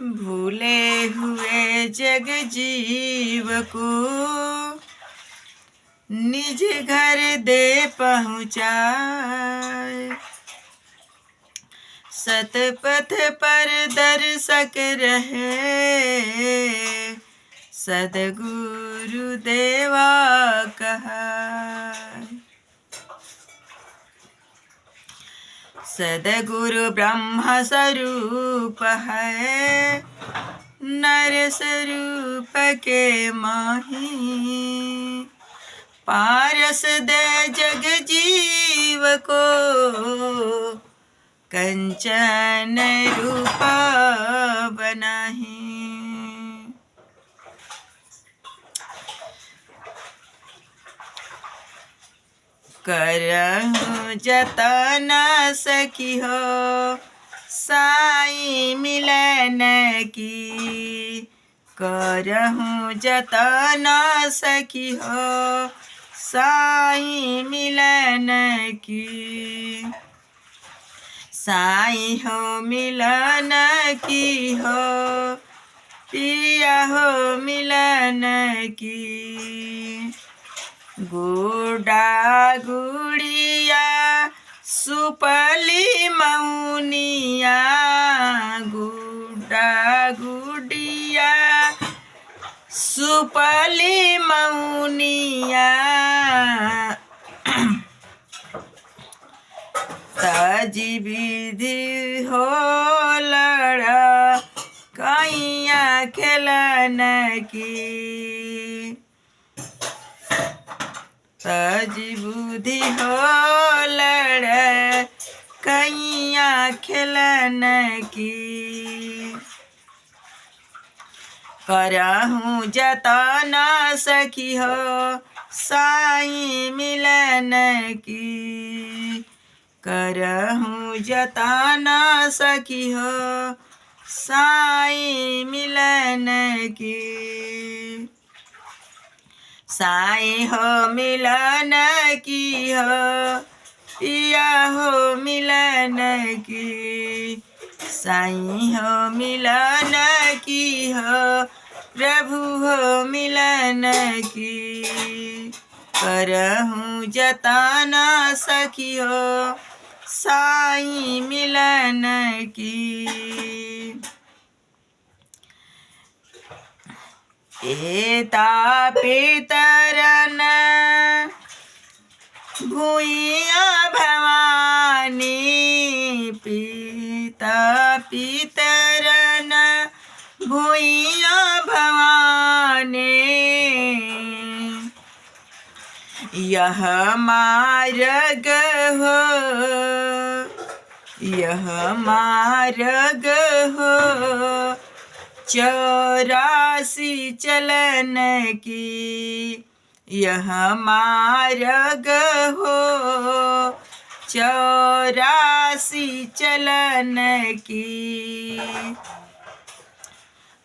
भूले हुए जग जीव को निज घर दे पहुँचाए। सतपथ पर दर्शक रहे सद्गुरु देवा कहा। सद्गुरु ब्रह्म स्वरूप है नर स्वरूप के माही। पारस दे जग जीव को कंचन रूप बनाही। करहूँ जतन सखी हो साईं मिलन की। करहूँ जतन सखी हो साईं मिलन की। साईं हो मिलन की हो पिया हो मिलन की। गुड्डा गुड़िया सुपली मौनिया। गुड्डा गुड़िया सुपली मौनिया। तजी विधि हो लड़ा कैया खेलन की। तजी बुद्धि हो लड़ा कैया खेलन की। करहूँ जतन सखी हो साईं मिलन की। करहूँ जतन सखी हो साईं मिलन की। साईं हो मिलन की हो पिया हो मिलन की। साईं हो मिलन की हो प्रभु हो मिलन की। करहूँ जतन सखी हो साईं मिलन की। एता पितरन भूइया भवानी। पिता पितरन भूइया भवानी। यह मार्ग हो यह मार्ग हो 84 चलन की। यह मार्ग हो 84 चलन की।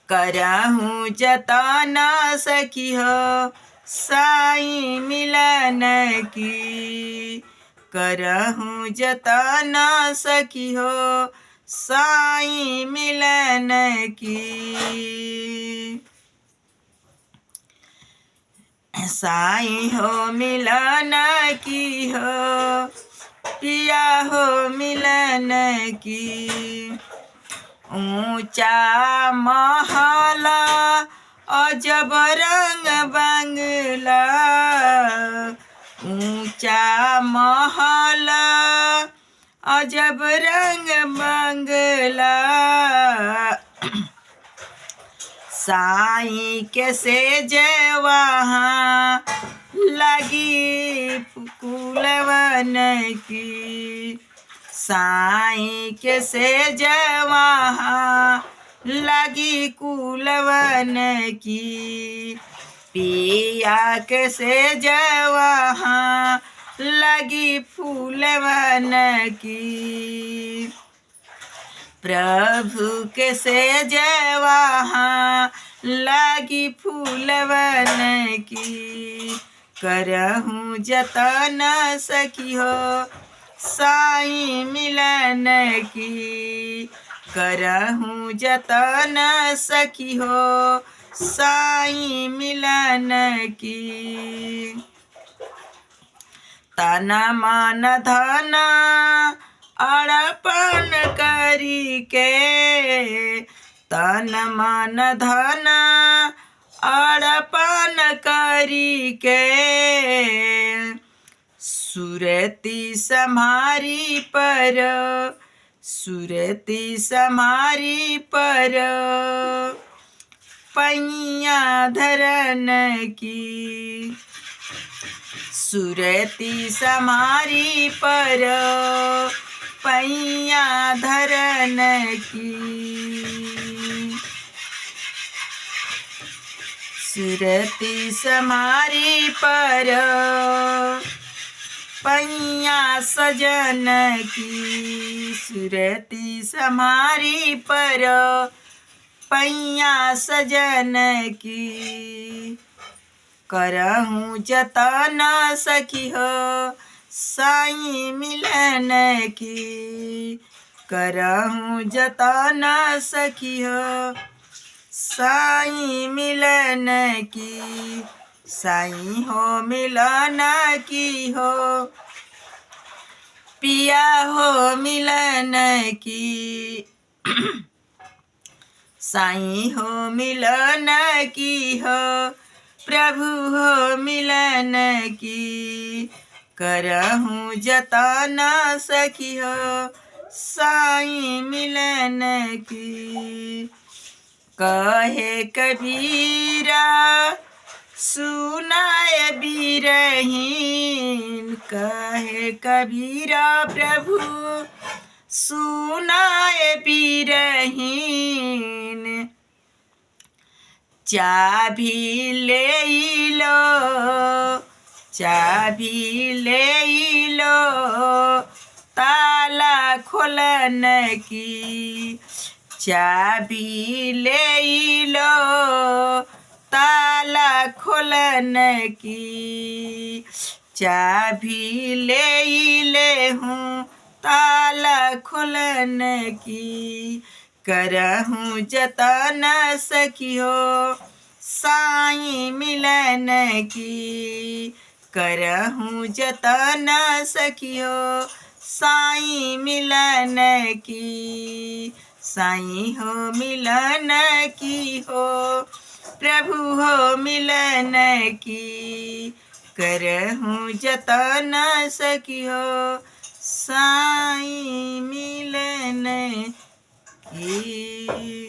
करहूँ जतन सखी हो साईं मिलन की। करहूँ जतन सखी हो साईं मिलन की। साईं हो मिलन की हो पिया हो मिलन की। ऊंचा महला अजब रंग बंगला। ऊंचा महला अजब रंग बंगला। साईं के सेज वहाँ लगी कुलवन की। साईं के सेज वहाँ लगी कुलवन की। पिया के सेज वहाँ लगी फूलवन की। प्रभु के सेज वहाँ लगी फूलवन की। करहूँ जतन सखी हो साईं मिलन की। करहूँ जतन सखी हो साईं मिलन की। तन मन धन अर्पण करी के, तन मन धन अर्पण करी के, सुरती सम्हारी पर, सुरती सम्हारी पर, पैया धरन की। सुरती सम्हारी पर पैया धरन की। सुरती सम्हारी पर पैया सजन की। सुरती सम्हारी पर पैया सजन की। करहूँ जतन सखी हो साईं मिलन की। करहूँ जतन सखी हो साईं मिलन की। साईं हो मिलन की हो, पिया हो मिलन की। साईं हो मिलन की हो, प्रभु हो मिलन की। करहूँ जतन सखी हो साईं मिलन की। कहे कबीरा सुनाए बिरहीन, कहे कबीरा प्रभु सुनाए बिरहीन। चाभी ले लो, चाभी ले लो, ताला खोलन की। चाभी ले लो, ताला खोलन की। चाभी ले हूँ ताला खोलन की। करहूँ जतन सखी हो साईं मिलन की। करहूँ जतन सखी हो साईं मिलन की। साईं हो मिलन की हो, प्रभु हो मिलन की। करहूँ जतन सखी हो साईं मिलन की।